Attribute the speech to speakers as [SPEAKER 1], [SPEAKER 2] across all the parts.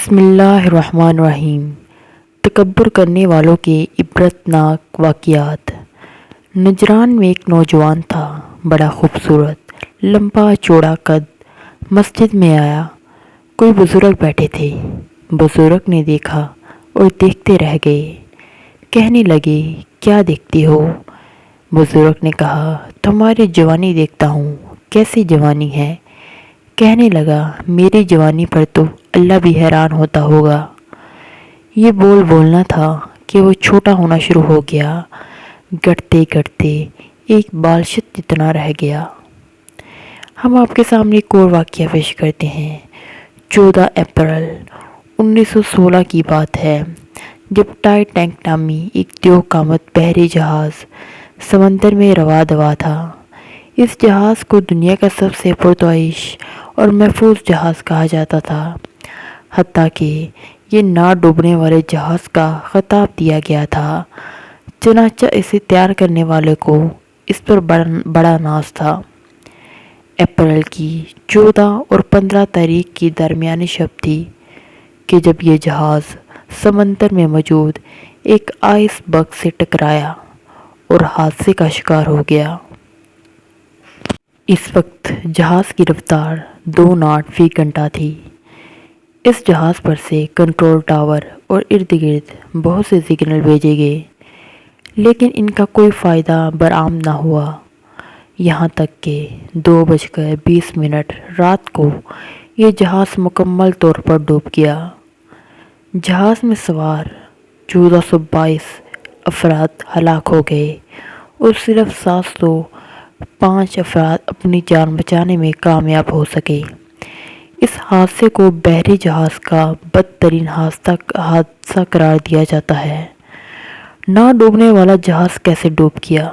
[SPEAKER 1] بسم اللہ الرحمن الرحیم۔ تکبر کرنے والوں کے عبرتناک واقعات۔ نجران میں ایک نوجوان تھا، بڑا خوبصورت، لمبا چوڑا قد۔ مسجد میں آیا، کوئی بزرگ بیٹھے تھے۔ بزرگ نے دیکھا اور دیکھتے رہ گئے۔ کہنے لگے، کیا دیکھتے ہو؟ بزرگ نے کہا، تمہاری جوانی دیکھتا ہوں، کیسی جوانی ہے؟ کہنے لگا، میری جوانی پر تو اللہ بھی حیران ہوتا ہوگا۔ یہ بولنا تھا کہ وہ چھوٹا ہونا شروع ہو گیا، گھٹتے گھٹتے ایک بالشت جتنا رہ گیا۔ ہم آپ کے سامنے ایک اور واقعہ پیش کرتے ہیں۔ 14 اپریل 1916 کی بات ہے، جب ٹائٹینک نامی ایک دیو قامت بحری جہاز سمندر میں رواں دواں تھا۔ اس جہاز کو دنیا کا سب سے پرتعیش اور محفوظ جہاز کہا جاتا تھا، حتیٰ کہ یہ نہ ڈوبنے والے جہاز کا خطاب دیا گیا تھا۔ چنانچہ اسے تیار کرنے والے کو اس پر بڑا ناز تھا۔ اپریل کی 14 اور 15 تاریخ کی درمیانی شب تھی کہ جب یہ جہاز سمندر میں موجود ایک آئس برگ سے ٹکرایا اور حادثے کا شکار ہو گیا۔ اس وقت جہاز کی رفتار 2 ناٹ فی گھنٹہ تھی۔ اس جہاز پر سے کنٹرول ٹاور اور ارد گرد بہت سے سگنل بھیجے گئے، لیکن ان کا کوئی فائدہ برآمد نہ ہوا، یہاں تک کہ 2:20 رات کو یہ جہاز مکمل طور پر ڈوب گیا۔ جہاز میں سوار 1422 افراد ہلاک ہو گئے اور صرف 705 افراد اپنی جان بچانے میں کامیاب ہو سکے۔ اس حادثے کو بحری جہاز کا بدترین حادثہ قرار دیا جاتا ہے۔ نہ ڈوبنے والا جہاز کیسے ڈوب گیا؟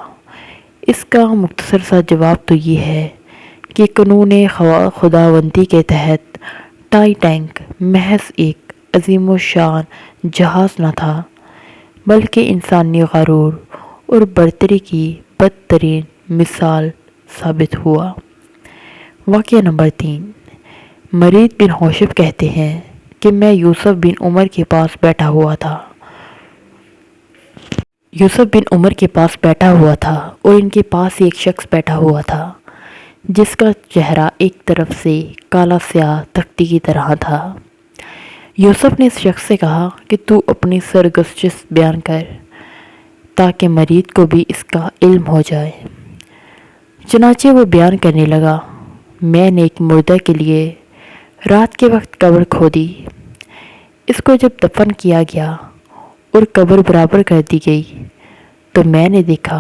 [SPEAKER 1] اس کا مختصر سا جواب تو یہ ہے کہ قانون خداوندی کے تحت ٹائٹینک محض ایک عظیم الشان جہاز نہ تھا، بلکہ انسانی غرور اور برتری کی بدترین مثال ثابت ہوا۔ واقعہ نمبر 3۔ مرید بن ہوشب کہتے ہیں کہ میں یوسف بن عمر کے پاس بیٹھا ہوا تھا اور ان کے پاس ایک شخص بیٹھا ہوا تھا جس کا چہرہ ایک طرف سے کالا سیاہ تختی کی طرح تھا۔ یوسف نے اس شخص سے کہا کہ تو اپنی سرگزشت بیان کر تاکہ مرید کو بھی اس کا علم ہو جائے۔ چنانچہ وہ بیان کرنے لگا، میں نے ایک مردہ کے لیے رات کے وقت قبر کھودی۔ اس کو جب دفن کیا گیا اور قبر برابر کر دی گئی تو میں نے دیکھا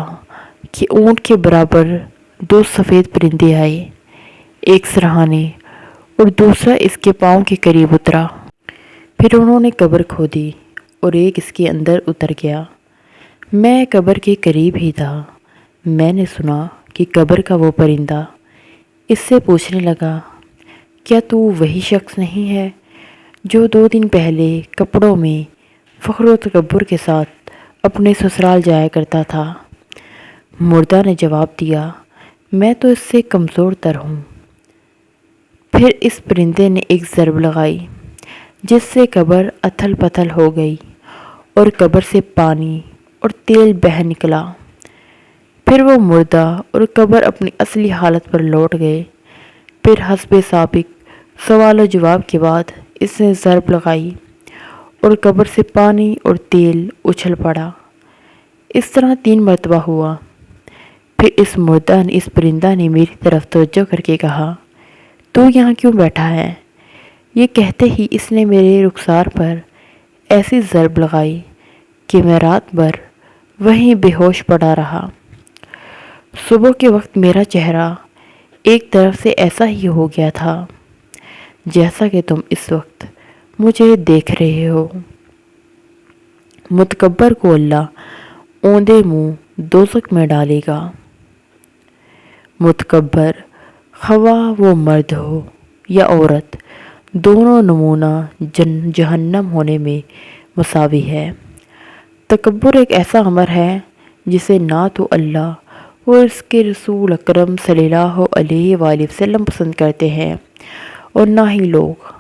[SPEAKER 1] کہ اونٹ کے برابر 2 سفید پرندے آئے، ایک سرہانے اور دوسرا اس کے پاؤں کے قریب اترا۔ پھر انہوں نے قبر کھودی اور ایک اس کے اندر اتر گیا۔ میں قبر کے قریب ہی تھا۔ میں نے سنا کہ قبر کا وہ پرندہ اس سے پوچھنے لگا، کیا تو وہی شخص نہیں ہے جو 2 دن پہلے کپڑوں میں فخر و تکبر کے ساتھ اپنے سسرال جایا کرتا تھا؟ مردہ نے جواب دیا، میں تو اس سے کمزور تر ہوں۔ پھر اس پرندے نے ایک ضرب لگائی جس سے قبر اتھل پتھل ہو گئی اور قبر سے پانی اور تیل بہہ نکلا۔ پھر وہ مردہ اور قبر اپنی اصلی حالت پر لوٹ گئے۔ پھر حسب سابق سوال و جواب کے بعد اس نے ضرب لگائی اور قبر سے پانی اور تیل اچھل پڑا۔ اس طرح 3 مرتبہ ہوا۔ پھر اس پرندہ نے میری طرف توجہ کر کے کہا، تو یہاں کیوں بیٹھا ہے؟ یہ کہتے ہی اس نے میرے رخسار پر ایسی ضرب لگائی کہ میں رات بھر وہیں بے ہوش پڑا رہا۔ صبح کے وقت میرا چہرہ ایک طرف سے ایسا ہی ہو گیا تھا جیسا کہ تم اس وقت مجھے دیکھ رہے ہو۔ متکبر کو اللہ اوندے منہ دوزخ میں ڈالے گا۔ متکبر، خواہ وہ مرد ہو یا عورت، دونوں نمونہ جہنم ہونے میں مساوی ہے۔ تکبر ایک ایسا امر ہے جسے نہ تو اللہ اور اس کے رسول اکرم صلی اللہ علیہ وآلہ وسلم پسند کرتے ہیں اور نہ ہی لوگ۔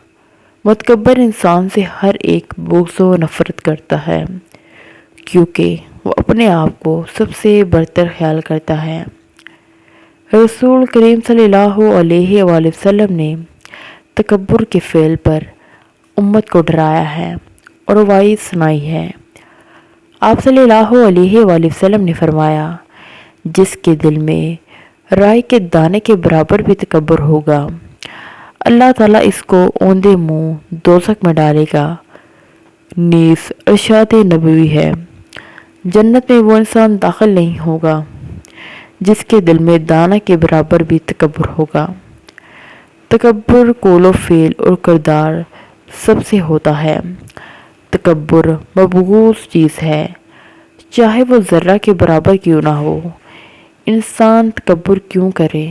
[SPEAKER 1] متکبر انسان سے ہر ایک بغض و نفرت کرتا ہے کیونکہ وہ اپنے آپ کو سب سے برتر خیال کرتا ہے۔ رسول کریم صلی اللہ علیہ وآلہ وسلم نے تکبر کے فعل پر امت کو ڈرایا ہے اور وعید سنائی ہے۔ آپ صلی اللہ علیہ وآلہ وسلم نے فرمایا، جس کے دل میں رائی کے دانے کے برابر بھی تکبر ہوگا، اللہ تعالیٰ اس کو اوندے منہ دوزخ میں ڈالے گا۔ نیز ارشاد نبوی ہے، جنت میں وہ انسان داخل نہیں ہوگا جس کے دل میں دانہ کے برابر بھی تکبر ہوگا۔ تکبر قول و فعل اور کردار سب سے ہوتا ہے۔ تکبر مبغوض چیز ہے، چاہے وہ ذرہ کے برابر کیوں نہ ہو۔ انسان تکبر کیوں کرے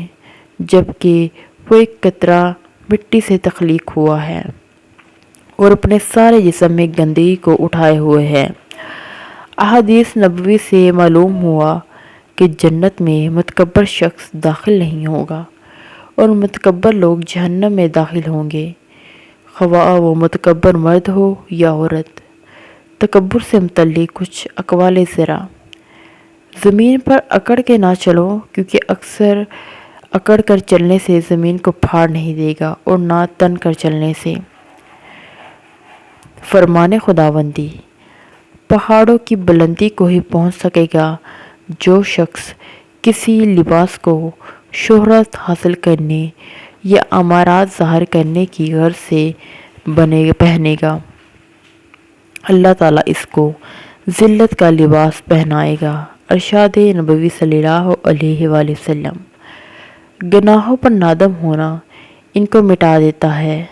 [SPEAKER 1] جبکہ وہ ایک قطرہ مٹی سے تخلیق ہوا ہے اور اپنے سارے جسم میں گندگی کو اٹھائے ہوئے ہے۔ احادیث نبوی سے معلوم ہوا کہ جنت میں متکبر شخص داخل نہیں ہوگا اور متکبر لوگ جہنم میں داخل ہوں گے، خواہ وہ متکبر مرد ہو یا عورت۔ تکبر سے متعلق کچھ اقوال ذرا۔ زمین پر اکڑ کے نہ چلو، کیونکہ اکثر اکڑ کر چلنے سے زمین کو پھاڑ نہیں دے گا اور نہ تن کر چلنے سے۔ فرمان خداوندی، پہاڑوں کی بلندی کو ہی پہنچ سکے گا جو شخص کسی لباس کو شہرت حاصل کرنے یا امارات ظاہر کرنے کی غرض سے پہنے گا۔ اللہ تعالیٰ اس کو ذلت کا لباس پہنائے گا۔ ارشاد نبوی صلی اللہ علیہ وآلہ وسلم۔ گناہوں پر نادم ہونا ان کو مٹا دیتا ہے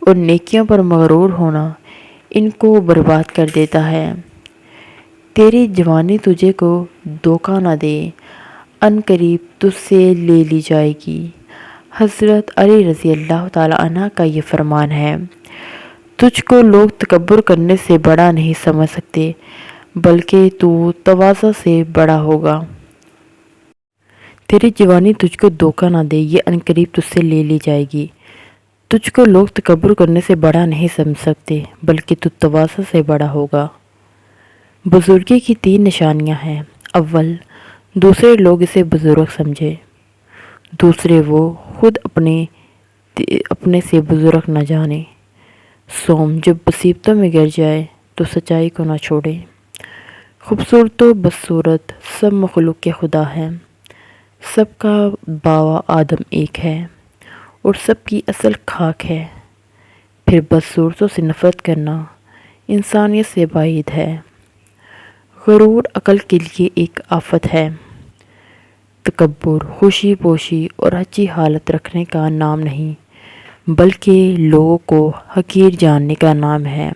[SPEAKER 1] اور نیکیوں پر مغرور ہونا ان کو برباد کر دیتا ہے۔ تیری جوانی تجھے کو دھوکہ نہ دے، ان قریب تجھ سے لے لی جائے گی۔ حضرت علی رضی اللہ تعالیٰ عنہ کا یہ فرمان ہے، تجھ کو لوگ تکبر کرنے سے بڑا نہیں سمجھ سکتے بلکہ تو تواضع سے بڑا ہوگا۔ تیری جوانی تجھ کو دھوکہ نہ دے، یہ ان قریب تجھ سے لے لی جائے گی۔ تجھ کو لوگ تکبر کرنے سے بڑا نہیں سمجھ سکتے بلکہ تو تواضع سے بڑا ہوگا۔ بزرگی کی 3 نشانیاں ہیں۔ اول، دوسرے لوگ اسے بزرگ سمجھے۔ دوسرے، وہ خود اپنے سے بزرگ نہ جانے۔ سوم، جب مصیبتوں میں گر جائے تو سچائی کو نہ چھوڑے۔ خوبصورت و بدصورت سب مخلوق کے خدا ہیں، سب کا باوا آدم ایک ہے اور سب کی اصل خاک ہے۔ پھر بدصورتوں سے نفرت کرنا انسانیت سے بعید ہے۔ غرور عقل کے لیے ایک آفت ہے۔ تکبر خوشی پوشی اور اچھی حالت رکھنے کا نام نہیں بلکہ لوگوں کو حقیر جاننے کا نام ہے۔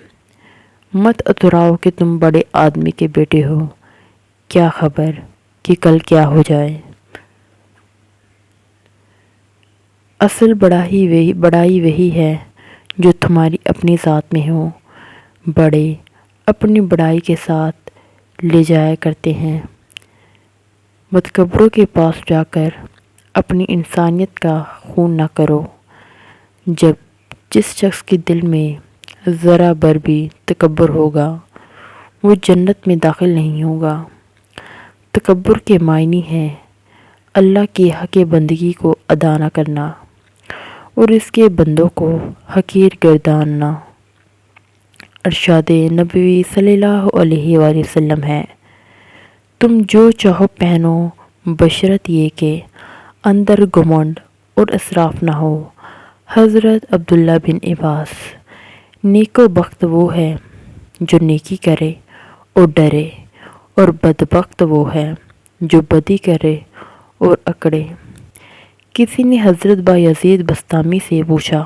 [SPEAKER 1] مت اتراؤ کہ تم بڑے آدمی کے بیٹے ہو، کیا خبر کہ کل کیا ہو جائے۔ اصل بڑائی وہی ہے جو تمہاری اپنی ذات میں ہو۔ بڑے اپنی بڑائی کے ساتھ لے جایا کرتے ہیں۔ متکبروں کے پاس جا کر اپنی انسانیت کا خون نہ کرو۔ جس شخص کے دل میں ذرا بر بھی تکبر ہوگا وہ جنت میں داخل نہیں ہوگا۔ تکبر کے معنی ہے اللہ کے حق بندگی کو ادا نہ کرنا اور اس کے بندوں کو حقیر گرداننا۔ ارشاد نبوی صلی اللہ علیہ وآلہ وسلم ہے، تم جو چاہو پہنو بشرط یہ کہ اندر گھمنڈ اور اسراف نہ ہو۔ حضرت عبداللہ بن عباس۔ نیک و بخت وہ ہے جو نیکی کرے اور ڈرے، اور بدبخت وہ ہے جو بدی کرے اور اکڑے۔ کسی نے حضرت بایزید بستامی سے پوچھا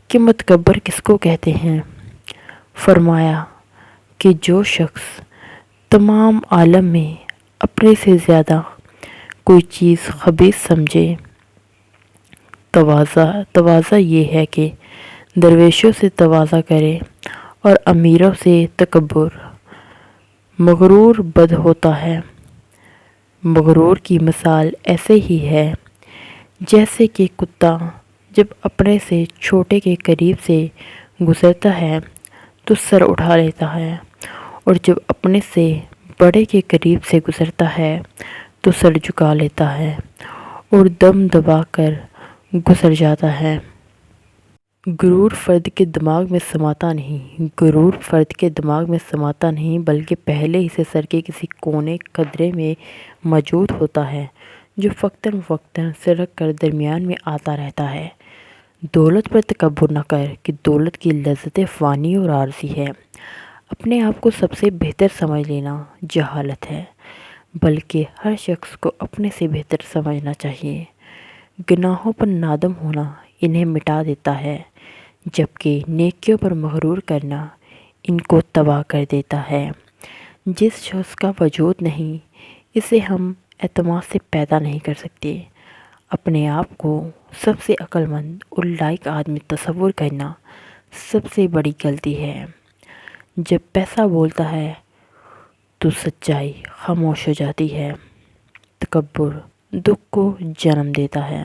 [SPEAKER 1] کہ متکبر کس کو کہتے ہیں؟ فرمایا کہ جو شخص تمام عالم میں اپنے سے زیادہ کوئی چیز خبیث سمجھے۔ تواضع یہ ہے کہ درویشوں سے تواضع کرے اور امیروں سے تکبر۔ مغرور بد ہوتا ہے۔ مغرور کی مثال ایسے ہی ہے جیسے کہ کتا جب اپنے سے چھوٹے کے قریب سے گزرتا ہے تو سر اٹھا لیتا ہے، اور جب اپنے سے بڑے کے قریب سے گزرتا ہے تو سر جھکا لیتا ہے اور دم دبا کر گزر جاتا ہے۔ غرور فرد کے دماغ میں سماتا نہیں بلکہ پہلے ہی سے سر کے کسی کونے قدرے میں موجود ہوتا ہے، جو وقتاً فوقتاً سرک کر درمیان میں آتا رہتا ہے۔ دولت پر تکبر نہ کر کہ دولت کی لذت فانی اور عارضی ہے۔ اپنے آپ کو سب سے بہتر سمجھ لینا جہالت ہے، بلکہ ہر شخص کو اپنے سے بہتر سمجھنا چاہیے۔ گناہوں پر نادم ہونا انہیں مٹا دیتا ہے، جبکہ نیکیوں پر مغرور کرنا ان کو تباہ کر دیتا ہے۔ جس شخص کا وجود نہیں، اسے ہم اعتماد سے پیدا نہیں کر سکتے۔ اپنے آپ کو سب سے عقل مند اور لائق آدمی تصور کرنا سب سے بڑی غلطی ہے۔ جب پیسہ بولتا ہے تو سچائی خاموش ہو جاتی ہے۔ تکبر دکھ کو جنم دیتا ہے۔